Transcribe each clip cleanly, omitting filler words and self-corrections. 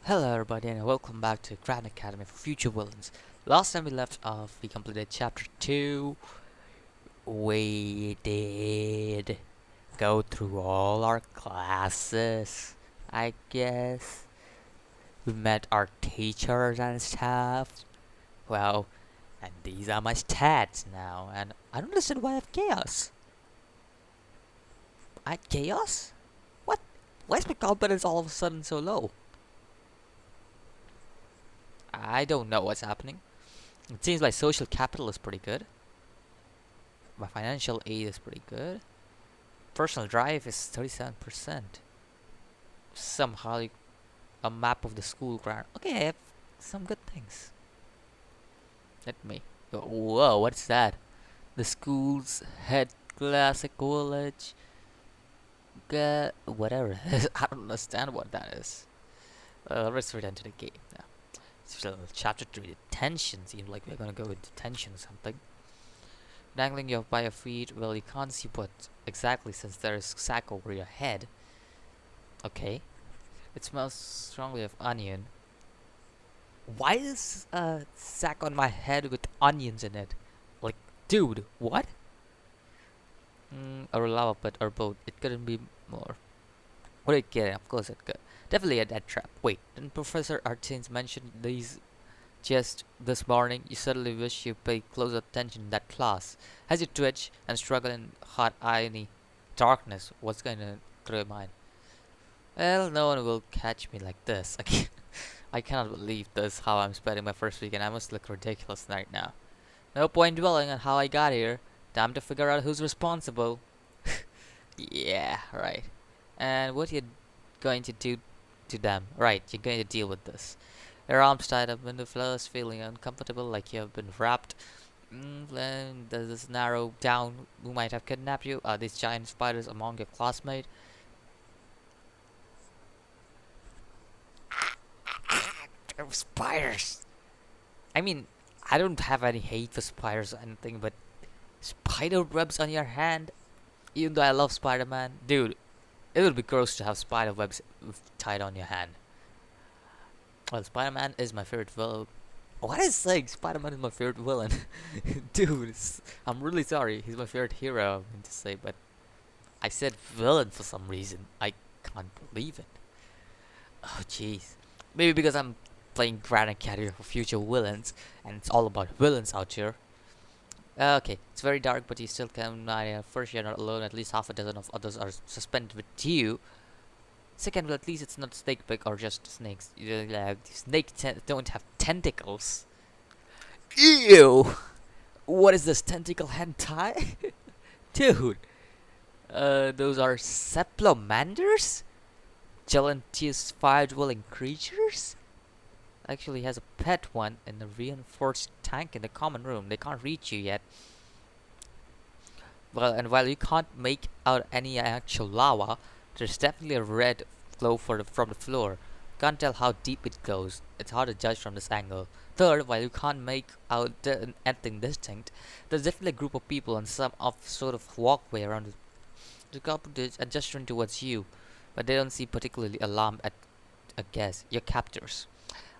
Hello everybody and welcome back to Grand Academy for Future Villains. Last time we left off, we completed chapter 2. We did go through all our classes, I guess. We met our teachers and stuff. Well, and these are my stats now, and I don't understand why I have chaos. I had chaos? What? Why is my confidence all of a sudden so low? I don't know what's happening. It seems like social capital is pretty good. My financial aid is pretty good. Personal drive is 37%. Somehow a map of the school ground. Okay, I have some good things. Let me. Whoa, what's that? The school's head classic college. Whatever it is. I don't understand what that is. Let's return to the game now. So, chapter 3, detention. Seems like we're gonna go with detention or something. Dangling you by your feet. Well, you can't see what exactly since there is sack over your head. Okay. It smells strongly of onion. Why is a sack on my head with onions in it? Like, dude, what? Or a lava pit or both. It couldn't be more. What are you kidding? Of course it could. Definitely a dead trap. Wait, didn't Professor Artins mention these just this morning? You suddenly wish you paid closer attention in that class. As you twitch and struggle in hot irony darkness, what's going through your mind? Well, no one will catch me like this. I cannot believe this, how I'm spending my first weekend. I must look ridiculous right now. No point dwelling on how I got here. Time to figure out who's responsible. Yeah, right. And what you going to do to them? Right, you're going to deal with this. Your arms tied up in the floors, feeling uncomfortable, like you have been wrapped. Then does this narrow down who might have kidnapped you? Are these giant spiders among your classmates? Spiders! I mean, I don't have any hate for spiders or anything, but spider webs on your hand? Even though I love Spider-Man, dude, it would be gross to have spider webs tied on your hand. Well, Spider-Man is my favorite villain. What is saying? Spider-Man is my favorite villain. Dude, I'm really sorry. He's my favorite hero, I mean to say, but I said villain for some reason. I can't believe it. Oh, jeez. Maybe because I'm playing Grand Academy for Future Villains, and it's all about villains out here. Okay, it's very dark, but you still can. First, you're not alone. At least half a dozen of others are suspended with you. Second, well, at least it's not snake big or just snakes. Snakes don't have tentacles. Ew! What is this, tentacle hentai? Dude, those are Ceplomanders? Gelatinous fire-dwelling creatures? Actually has a pet one in the reinforced tank in the common room. They can't reach you yet. Well, and while you can't make out any actual lava, there's definitely a red glow from the floor. Can't tell how deep it goes. It's hard to judge from this angle. Third, while you can't make out anything distinct, there's definitely a group of people on some sort of walkway around the couple is gesturing towards you, but they don't seem particularly alarmed at a guess. Your captors.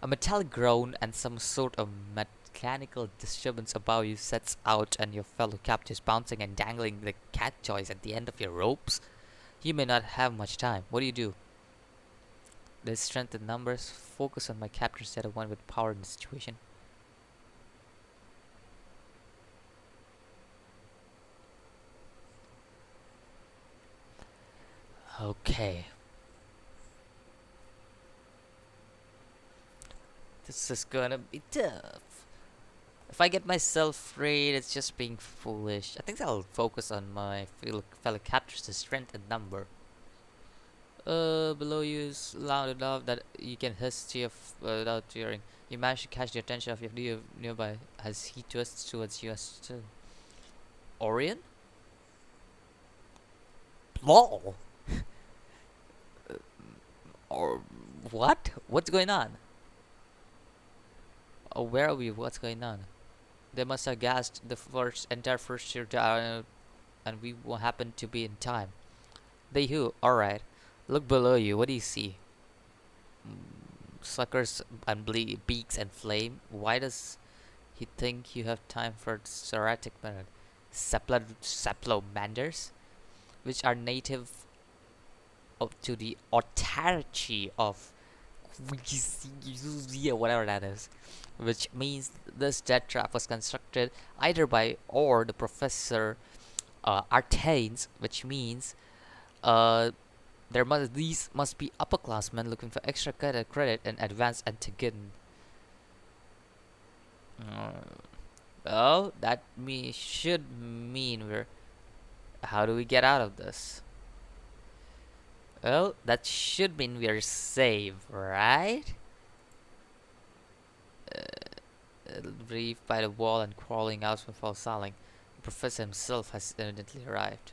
A metallic groan and some sort of mechanical disturbance above you sets out, and your fellow captors bouncing and dangling the cat toys at the end of your ropes. You may not have much time. What do? There's strength in numbers. Focus on my captor instead of one with power in the situation. Okay. This is gonna be tough. If I get myself freed, it's just being foolish. I think I'll focus on my fellow captors' strength and number. Below you is loud enough that you can hiss to without hearing. You manage to catch the attention of your nearby as he twists towards you as too. Orion? Lol. Or what? What's going on? Oh, where are we? What's going on? They must have gassed the entire first year down, and we will happen to be in time. They who? Alright. Look below you. What do you see? suckers and beaks and flame. Why does he think you have time for serratic method? Saplomanders, which are native to the autarchy of whatever that is, which means this death trap was constructed either by or the professor Artanes, which means uh, these must be upperclassmen looking for extra credit and advanced antigen. Well, that should mean we're. How do we get out of this? Well, that should mean we're safe, right? Briefed by the wall and crawling out before falling. The professor himself has evidently arrived.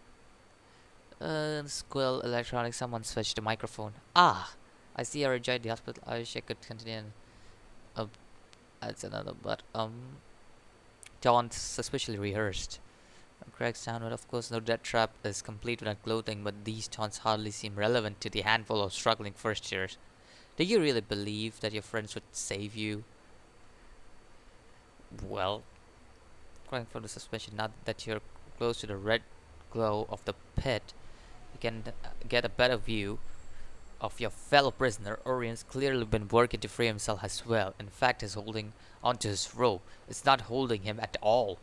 Squill electronics, someone switched the microphone. Ah! I see I enjoyed the hospital. I wish I could continue. Uh, that's another, but, John suspiciously rehearsed. Craig sounded, of course, no death trap is complete without clothing, but these taunts hardly seem relevant to the handful of struggling first years. Do you really believe that your friends would save you? Well, according for the suspicion, now that you're close to the red glow of the pit, you can get a better view of your fellow prisoner. Orion's clearly been working to free himself as well. In fact, he's holding onto his rope. It's not holding him at all.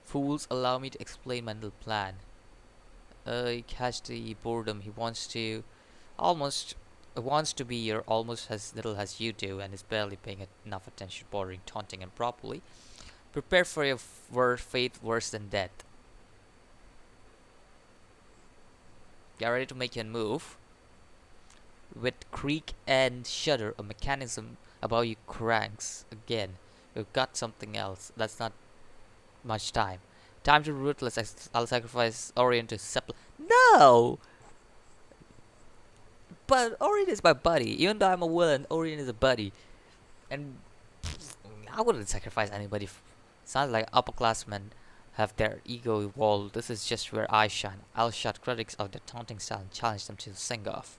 Fools, allow me to explain my little plan. He catch the boredom. He wants to be here almost as little as you do, and is barely paying enough attention, bordering taunting him properly. Prepare for your fate worse than death. Get ready to make your move. With creak and shudder, a mechanism above you cranks again. We've got something else. That's not much time. Time to ruthless. I'll sacrifice Orion to No! But Orion is my buddy. Even though I'm a villain, Orion is a buddy. And I wouldn't sacrifice anybody. Sounds like upperclassmen have their ego evolved. This is just where I shine. I'll shut critics of their taunting style and challenge them to sing off.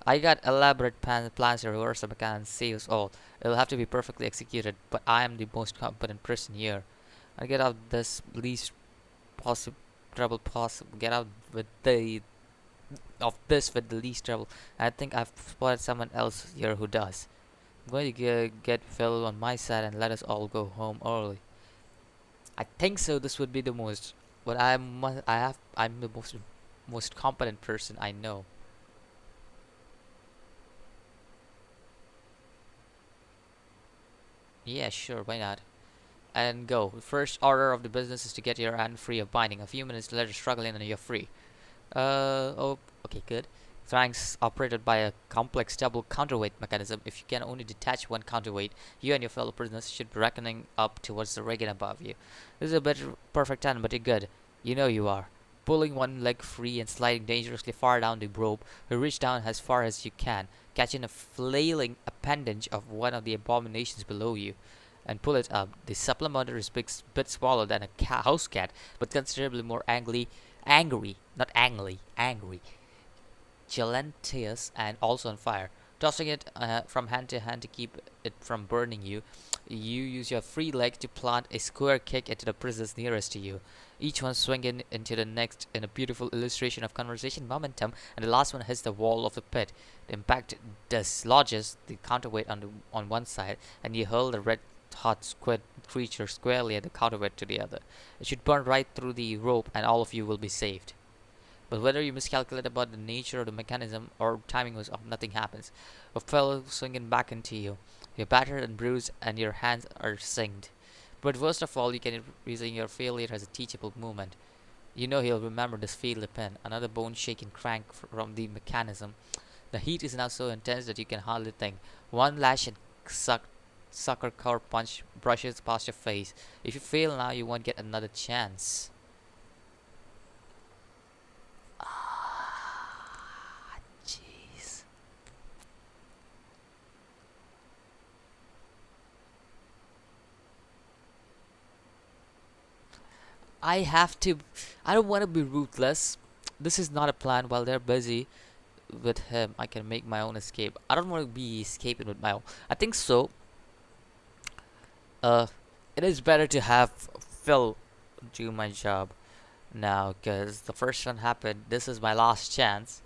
I got elaborate plans to reverse the mechanism and save us all. It'll have to be perfectly executed, but I am the most competent person here. I get out this least possible trouble possible. Get out with the with the least trouble. I think I've spotted someone else here who does. I'm going to get Phil on my side and let us all go home early. I think so. This would be the most. But I'm the most competent person I know. Yeah, sure. Why not? And go. The first order of the business is to get your hand free of binding. A few minutes later, struggling and you're free. Oh, okay, good. Strengths operated by a complex double counterweight mechanism. If you can only detach one counterweight, you and your fellow prisoners should be reckoning up towards the rigging above you. This is a bit perfect time, but you're good. You know you are. Pulling one leg free and sliding dangerously far down the rope, you reach down as far as you can, catching a flailing appendage of one of the abominations below you, and pull it up. The supplementer is a bit smaller than a house cat, but considerably more angry, not angry, gelentious, and also on fire. Tossing it from hand to hand to keep it from burning you, you use your free leg to plant a square kick into the prisoners nearest to you, each one swinging into the next in a beautiful illustration of conversation momentum, and the last one hits the wall of the pit. The impact dislodges the counterweight on one side, and you hurl the red hot squid creature squarely at the counterweight to the other. It should burn right through the rope, and all of you will be saved. But whether you miscalculate about the nature of the mechanism or timing was off, nothing happens. A fellow swinging back into you. You're battered and bruised, and your hands are singed. But worst of all, you can reason your failure as a teachable moment. You know he'll remember this feel the pin, another bone-shaking crank from the mechanism. The heat is now so intense that you can hardly think. One lash and sucker car punch brushes past your face. If you fail now, you won't get another chance. Jeez. I don't want to be ruthless. This is not a plan while they're busy. with him, I can make my own escape. I don't want to be escaping with my own. I think so. Uh, it is better to have Phil do my job now, because the first one happened. This is my last chance.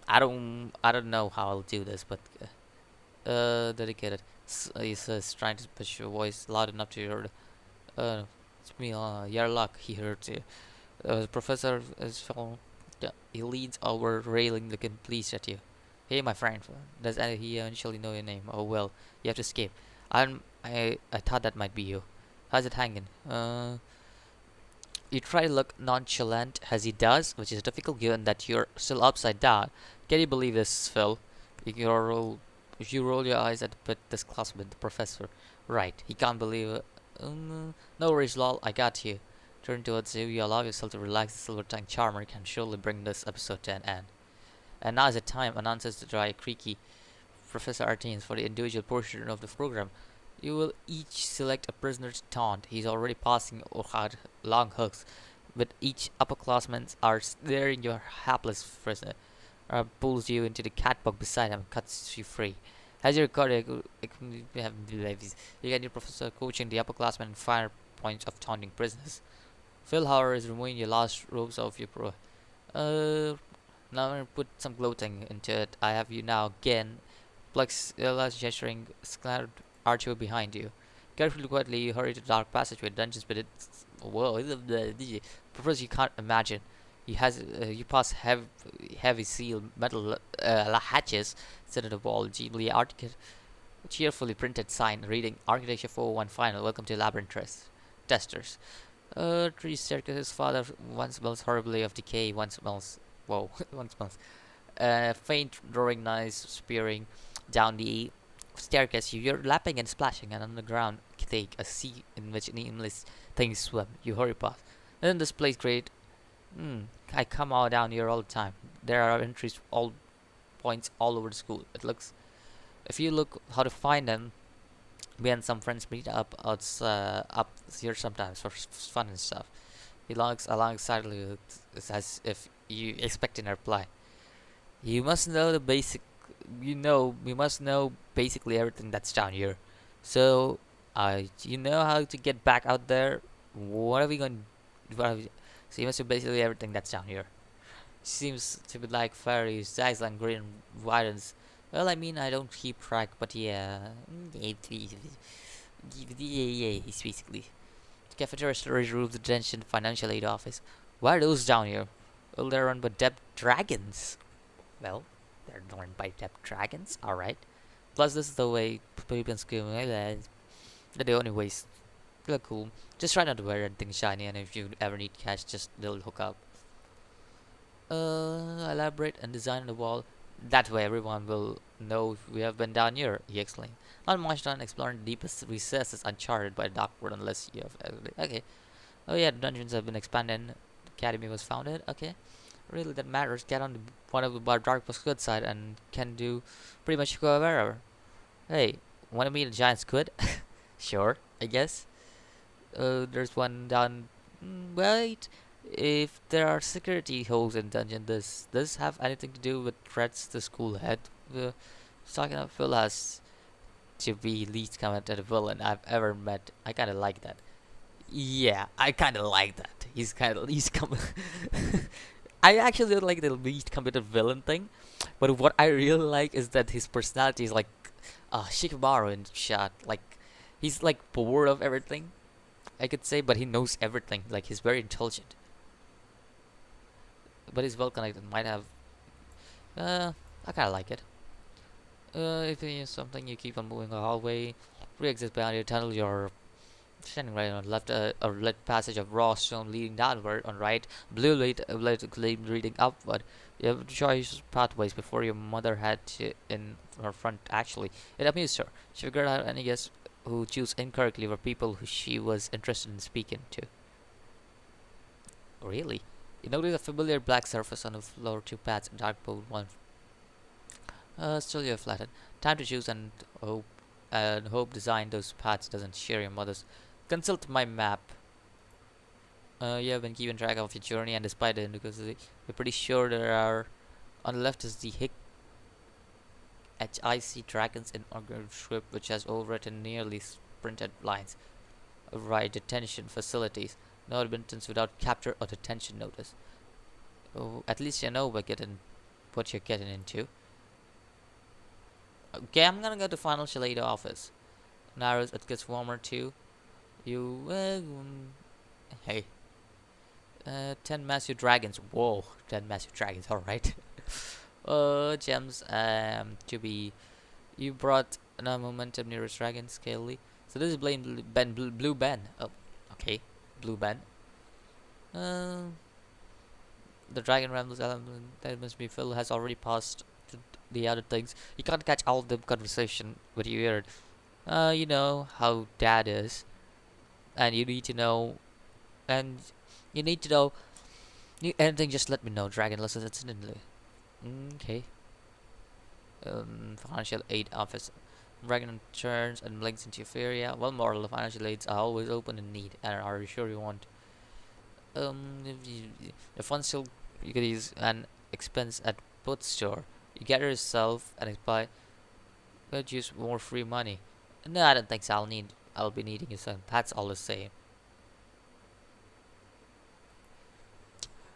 I don't know how I'll do this, but dedicated. He says, trying to push your voice loud enough to hear. It's me. Your luck. He heard you. The professor is Phil. Yeah, he leans over, railing, looking pleased at you. Hey, my friend. Does he initially know your name? Oh well, you have to escape. I thought that might be you. How's it hanging? You try to look nonchalant as he does, which is difficult given that you're still upside down. Can you believe this, Phil? You roll, you roll your eyes at this classmate, the professor. Right, he can't believe it. No worries, lol, I got you. Turn towards you, you allow yourself to relax. The silver tongue charmer can surely bring this episode to an end. And now is the time, announces the dry, creaky Professor Artines for the individual portion of the program. You will each select a prisoner to taunt. He's already passing or had long hooks, but each upperclassmen are staring your hapless prisoner. Pulls you into the catwalk beside him, cuts you free. As you record, you get your professor coaching the upperclassmen in finer points of taunting prisoners. Phil, however, is removing your last ropes of your pro. Now I'm gonna put some gloating into it. I have you now again. Plex, last gesturing, scattered archway behind you. Carefully, quietly, you hurry to the dark passageway, dungeons, but it's whoa, purpose you can't imagine. You pass heavy seal metal hatches set at the wall. Cheerfully printed sign reading Architecture 401 Final. Welcome to Labyrinth Testers. Tree staircases. Father one smells horribly of decay. One smells. Whoa, one smells. Faint roaring noise spearing down the staircase. You're lapping and splashing, and on the ground, take a sea in which nameless things swim. You hurry past. Isn't this place great? I come all down here all the time. There are entries all points all over the school. It looks. If you look how to find them, me and some friends meet up up here sometimes for fun and stuff. He looks alongside you as if you expect a reply. You must know the basic. We must know basically everything that's down here. So, you know how to get back out there. What are we going? What are we, so you must know basically everything that's down here. Seems to be like fairies, dazzling green widens. Well, I mean, I don't keep track, but yeah, yeah, it's basically. The cafeteria storage room, the detention, financial aid office. Why are those down here? Well, they're run by debt dragons. Well, they're run by debt dragons. All right. Plus, this is the way people in school. They're the only ways. They look cool. Just try not to wear anything shiny, and if you ever need cash, just they'll hook up. Elaborate and design on the wall. That way everyone will know we have been down here, he explained. Not much done exploring the deepest recesses uncharted by the dark world unless you have... Okay. Oh yeah, the dungeons have been expanded. The academy was founded. Okay. Really, that matters. Get on the one of the dark good side and can do pretty much go wherever. Hey, wanna meet a giant squid? Sure, I guess. There's one down... wait. If there are security holes in dungeon, does this have anything to do with threats to school head? Talking about Phil has to be least commented villain I've ever met. I kind of like that. Yeah, I kind of like that. He's kind of least I actually don't like the least committed villain thing, but what I really like is that his personality is like Shikamaru in shot. Like he's like bored of everything, I could say, but he knows everything. Like he's very intelligent. But he's well connected. Might have. I kind of like it. If it is something, you keep on moving the hallway. Re-exit behind your tunnel. You're standing right on left. A lit passage of raw stone leading downward. On right, blue light leading upward. You have choice pathways before your mother had to in her front. Actually, it amused her. She figured out any guess who choose incorrectly were people who she was interested in speaking to. Really? You notice a familiar black surface on the floor, two paths, dark blue one. Still you're flattened. Time to choose and hope design those paths doesn't share your mother's. Consult my map. You have been keeping track of your journey, and despite the inaccuracy, you're pretty sure there are On the left is the HIC Dragons in Organ script, which has overwritten nearly printed lines. Right, detention facilities. No admittance without capture or detention notice. Oh, at least you know what you're getting into. Okay, I'm gonna go to financial aid office. Narrows, it gets warmer too. You, hey, 10 massive dragons. Whoa, 10 massive dragons. All right. Gems. To be, you brought no momentum nearest dragon, Scaly. So this is Blue Ben. Oh, okay, Blue Ben. Uh, the dragon rambles element that must be filled has already passed to the other things. You can't catch all of the conversation, but you heard. You know how dad is, and you need to know, and you need to know. Anything, just let me know. Dragon lessons incidentally. Okay. Financial aid office. Dragon turns and blinks into Euphoria. Well, moral, the financial aids are always open in need. And are you sure you want? The funds still you could use an expense at both store. You get yourself and buy. Could use more free money. No, I don't think so. I'll be needing your son. That's all the same.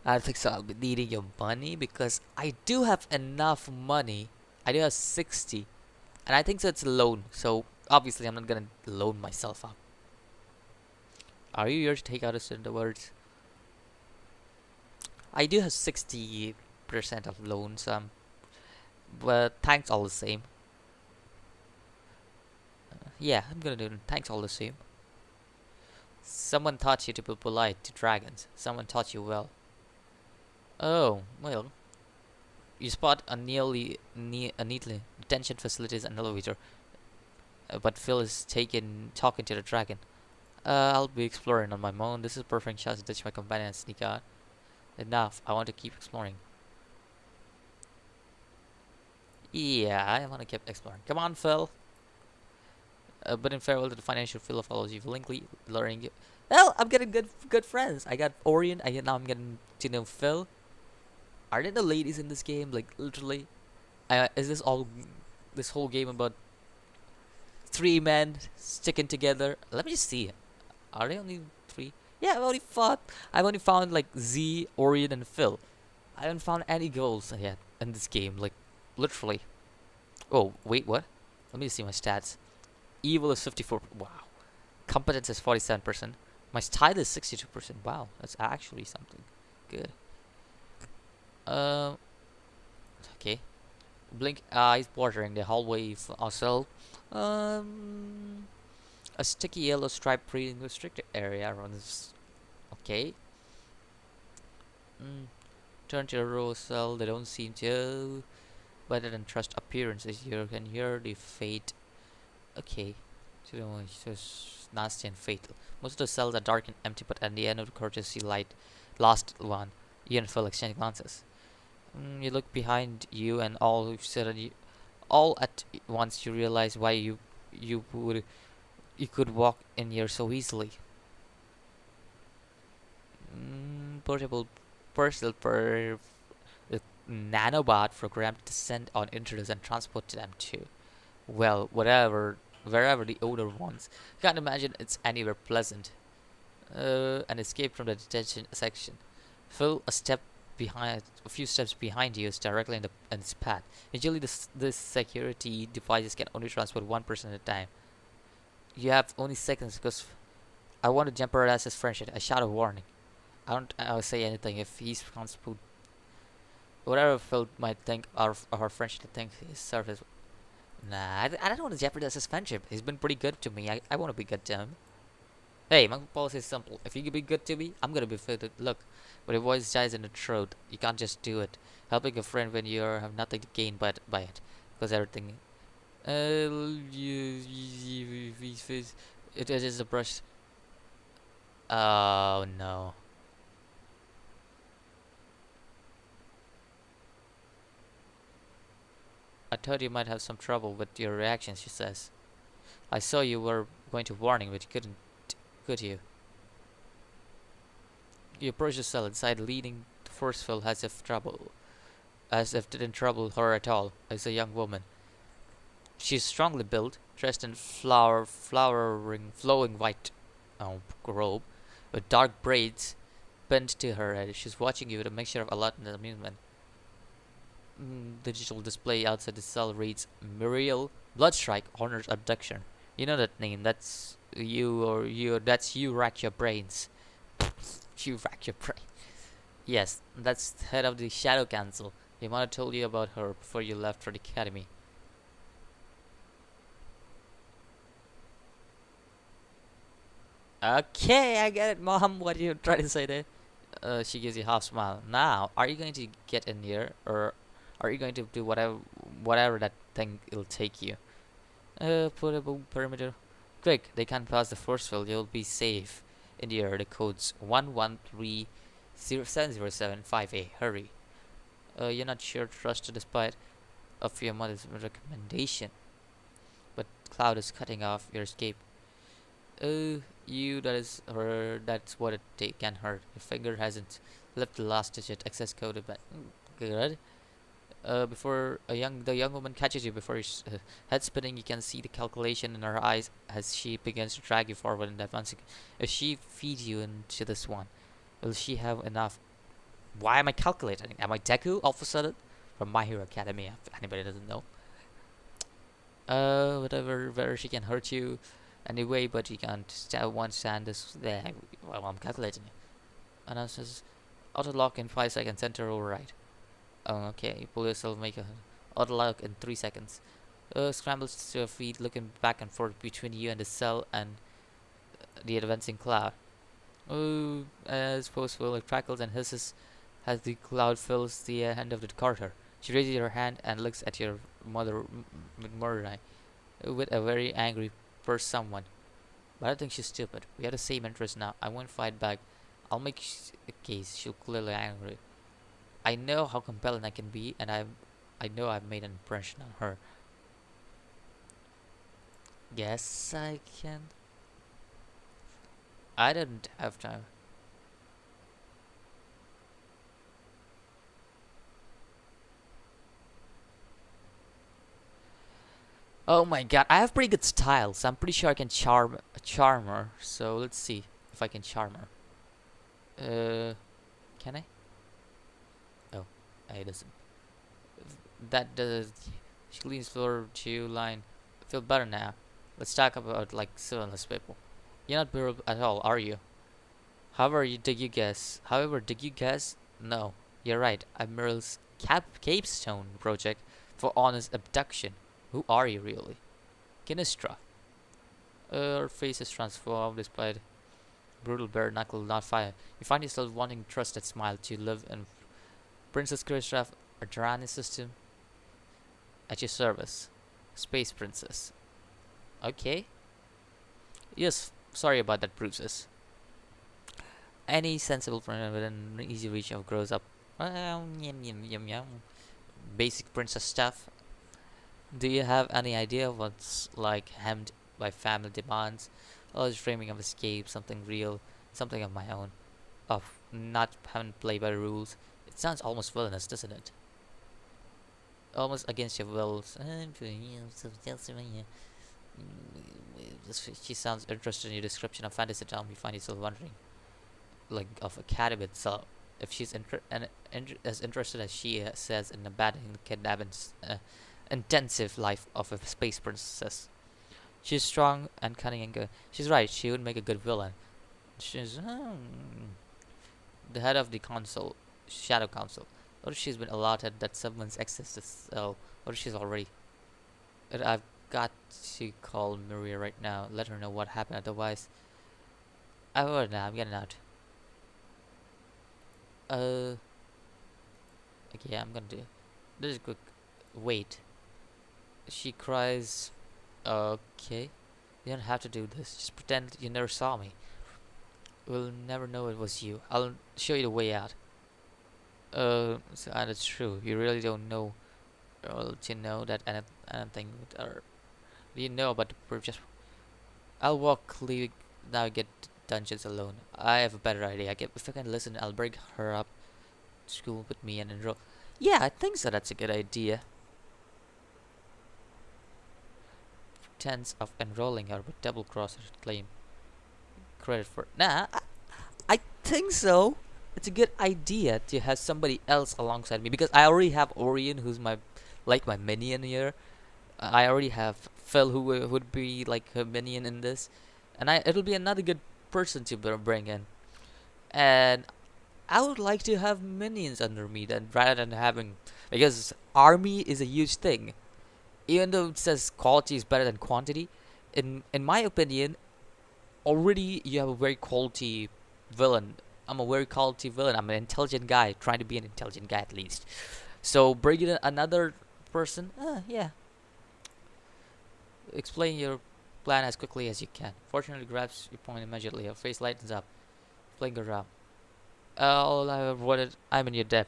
I don't think so. I'll be needing your money because I do have enough money. I do have 60. And I think so it's a loan. So obviously I'm not gonna loan myself up. Are you here to take out a certain words? I do have 60% of loans, but thanks all the same. Yeah, I'm gonna do it. Thanks all the same. Someone taught you to be polite to dragons. Someone taught you well. Oh, well. You spot a neatly detention facilities and elevator, but Phil is talking to the dragon. I'll be exploring on my own. This is a perfect chance to ditch my companion and sneak out. Enough. I want to keep exploring. Yeah, I want to keep exploring. Come on, Phil. But in farewell to the financial Phil follows you willingly, luring you. Well, I'm getting good friends. I got Orion. Now I'm getting to know Phil. Are there no ladies in this game? Like literally, is this whole game about three men sticking together? Let me just see. Are they only three? Yeah, I've only found like Z, Orion, and Phil. I haven't found any girls yet in this game. Like literally. Oh wait, what? Let me see my stats. Evil is 54. Wow. Competence is 47%. My style is 62%. Wow, that's actually something good. Okay. Blink eyes watering the hallway for ourselves. A sticky yellow stripe breathing restricted area runs. Okay. Turn to the row cell. They don't seem to. Better than trust appearances. You can hear the fate. Okay. So it's just nasty and fatal. Most of the cells are dark and empty, but at the end of the corridor, you see light. Last one. You and Phil exchange glances. You look behind you, and all at once you realize why you could walk in here so easily. Portable personal nanobot programmed to send on intruders and transport to them too. Well, wherever the owner wants. Can't imagine it's anywhere pleasant. An escape from the detention section. Phil, a few steps behind you is directly in its path. Usually, this security devices can only transport one person at a time. You have only seconds because I want to jeopardize his friendship. I shout a warning. I'll say anything if he's responsible. Whatever Phil might think our friendship thinks his service. Nah, I don't want to jeopardize his friendship. He's been pretty good to me. I want to be good to him. Hey, my policy is simple. If you can be good to me, I'm gonna be fitted. Look, when your voice dies in the throat, you can't just do it. Helping a friend when you have nothing to gain by it, because everything. It is a brush. Oh no. I thought you might have some trouble with your reaction, she says. I saw you were going to warning, but you couldn't, could you? You approach the cell inside, leading the first Phil has if trouble. as if didn't trouble her at all, is a young woman. She's strongly built, dressed in flowing white robe, with dark braids pinned to her head. She's watching you with a mixture of alert and amusement. Digital display outside the cell reads Muriel Bloodstrike honors abduction. You know that name. That's you or you. That's you. Rack your brains. You rack your brain. Yes, that's the head of the Shadow Council. They might have told you about her before you left for the academy. Okay, I get it, Mom. What are you trying to say there? She gives you a half smile. Now, are you going to get in here, or are you going to do whatever that thing will take you? Portable perimeter. Quick, they can't pass the force field. You'll be safe. In the air, the code's 1130707-5A. Hurry. You're not sure to trust despite of your mother's recommendation, but Cloud is cutting off your escape. That is her. That's what it can hurt. Your finger hasn't left the last digit. Access code, but good. Before the young woman catches you before your head spinning, you can see the calculation in her eyes as she begins to drag you forward in advancing. If she feeds you into this one, will she have enough? Why am I calculating? Am I Deku all of a sudden? From My Hero Academia, if anybody doesn't know. Whether she can hurt you anyway, but you can't stand this. There, well, I'm calculating it. Announces auto lock in 5 seconds. Enter override. Oh, okay. Pull yourself, make a auto lock in 3 seconds. Scrambles to your feet, looking back and forth between you and the cell and the advancing Cloud. Oh, as forceful, it crackles and hisses as the cloud fills the hand of the Carter. She raises her hand and looks at your mother with murder eye, with a very angry for someone. But I think she's stupid. We have the same interest now. I won't fight back. I'll make a case. She'll clearly angry. I know how compelling I can be, and I know I've made an impression on her. Yes, I can. I didn't have time. Oh my god, I have pretty good style, so I'm pretty sure I can charm her. So let's see if I can charm her. Can I? Oh, it doesn't. That does. She leans forward to line. Feel better now. Let's talk about like civilized people. You're not brutal at all, are you? Did you guess? However, did you guess? No, you're right. I'm Merle's capstone project for honest abduction. Who are you really? Kinestra. Her face is transformed despite brutal bare knuckle not fire. You find yourself wanting to trust that smile to live in Princess Kinestra, Adrani system at your service. Space Princess. Okay. Yes, sorry about that, bruises. Any sensible friend within easy reach of grows up. Yum, yum, yum, yum. Basic princess stuff. Do you have any idea what's like hemmed by family demands? I was dreaming of escape, something real, something of my own, of not having to play by the rules. It sounds almost villainous, doesn't it? Almost against your will. She sounds interested in your description of fantasy town. You find yourself wondering, like, of Academy itself, if she's as interested as she says in abandoning the kidnapping intensive life of a space princess. She's strong and cunning and good. She's right. She would make a good villain. She's the head of the council, Shadow Council. What if she's been allotted that someone's access to cell? What if she's already? I've got to call Maria right now. Let her know what happened. Otherwise, I will now. I'm getting out. Okay, I'm gonna do. This is quick. Wait. She cries. Okay. You don't have to do this. Just pretend you never saw me. We'll never know it was you. I'll show you the way out. So, and it's true. You really don't know. Well, to know that anything or do you know about the just? I'll navigate dungeons alone. I have a better idea. If I can listen, I'll bring her up to school with me and enroll. Yeah, I think so. That's a good idea. Tense of enrolling her, but double cross her claim credit for. Nah, I think so. It's a good idea to have somebody else alongside me because I already have Orion, who's my minion here. I already have Phil, who would be like a minion in this, and it'll be another good person to bring in. And I would like to have minions under me then rather than having, because army is a huge thing. Even though it says quality is better than quantity, in my opinion, already you have a very quality villain. I'm a very quality villain. I'm an intelligent guy, trying to be an intelligent guy at least. So bringing in another person, yeah. Explain your plan as quickly as you can. Fortunately, grabs your point immediately. Her face lightens up. Fling around. All I have wanted, I'm in your debt.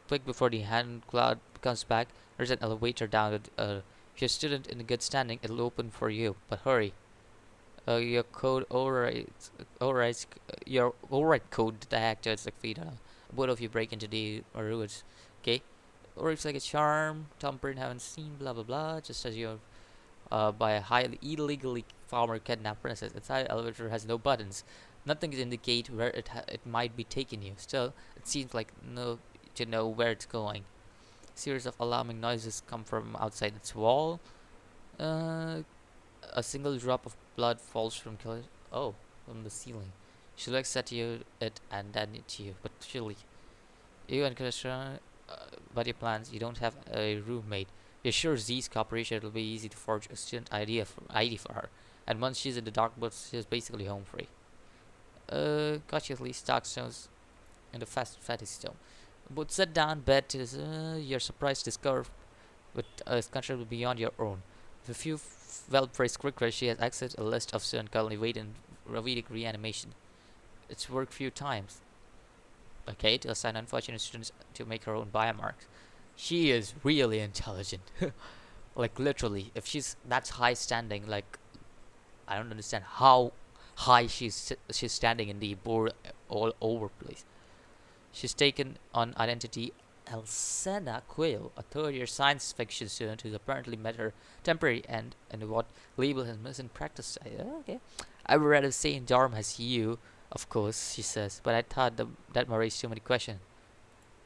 Quick before the hand cloud comes back. There's an elevator down. If you're a student in good standing, it'll open for you. But hurry. Your code overrides your override code activates the feed. Both of you break into the ruins. Okay. Works like a charm. Tom Byrne haven't seen. Blah blah blah. Just as you're by a highly illegally farmer kidnapped princess. Inside elevator has no buttons. Nothing to indicate where it might be taking you. Still, it seems like no to know where it's going. Series of alarming noises come from outside its wall. Uh, a single drop of blood falls from from the ceiling. She looks at it and then at you, but surely you and Krishna, but your plans. You don't have a roommate. You're sure Z's cooperation it'll be easy to forge a student ID for her. And once she's in the dark books, she's basically home free. Cautiously stones in the fast fatty stone. Both set down bed to you're surprised to discover with is considerably beyond your own. With a few well-praised quick she has accessed a list of students currently waiting Vedic reanimation. It's worked few times. Okay, to assign unfortunate students to make her own biomarks. She is really intelligent. Like literally, if she's that's high standing, like I don't understand how high she's standing in the board all over place. She's taken on identity Elsena Quill, a third-year science fiction student who's apparently met her temporary end and what label has missing practice. Okay, I would rather say in dorm as you, of course, she says, but I thought that might raise too many questions.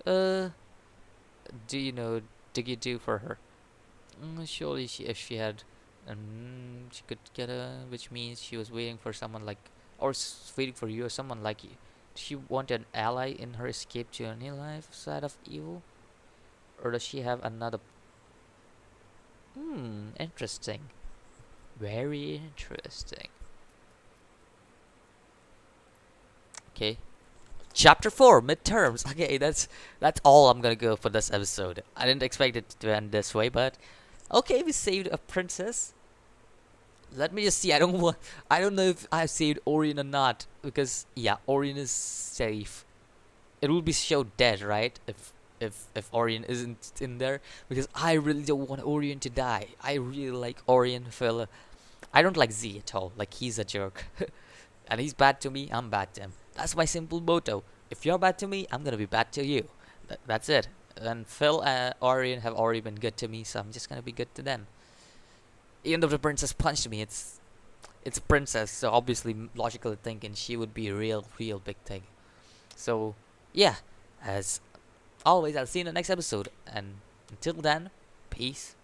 Uh, do you know? Did you do for her? Surely, if she had, she could get a, which means she was waiting for someone like, or waiting for you or someone like you. Does she want an ally in her escape to a new life side of evil, or does she have another? Interesting. Very interesting. Okay. Chapter 4, midterms. Okay, that's all I'm gonna go for this episode. I didn't expect it to end this way, but okay, we saved a princess. Let me just see. I don't know if I saved Orion or not because yeah, Orion is safe. It will be shown dead, right? If Orion isn't in there, because I really don't want Orion to die. I really like Orion fella. I don't like Z at all. Like he's a jerk, and he's bad to me. I'm bad to him. That's my simple motto. If you're bad to me, I'm gonna be bad to you. That's it. And Phil and Orion have already been good to me, so I'm just gonna be good to them. Even though the princess punched me, it's a princess, so obviously logically thinking she would be a real big thing. So yeah, as always, I'll see you in the next episode, and until then, peace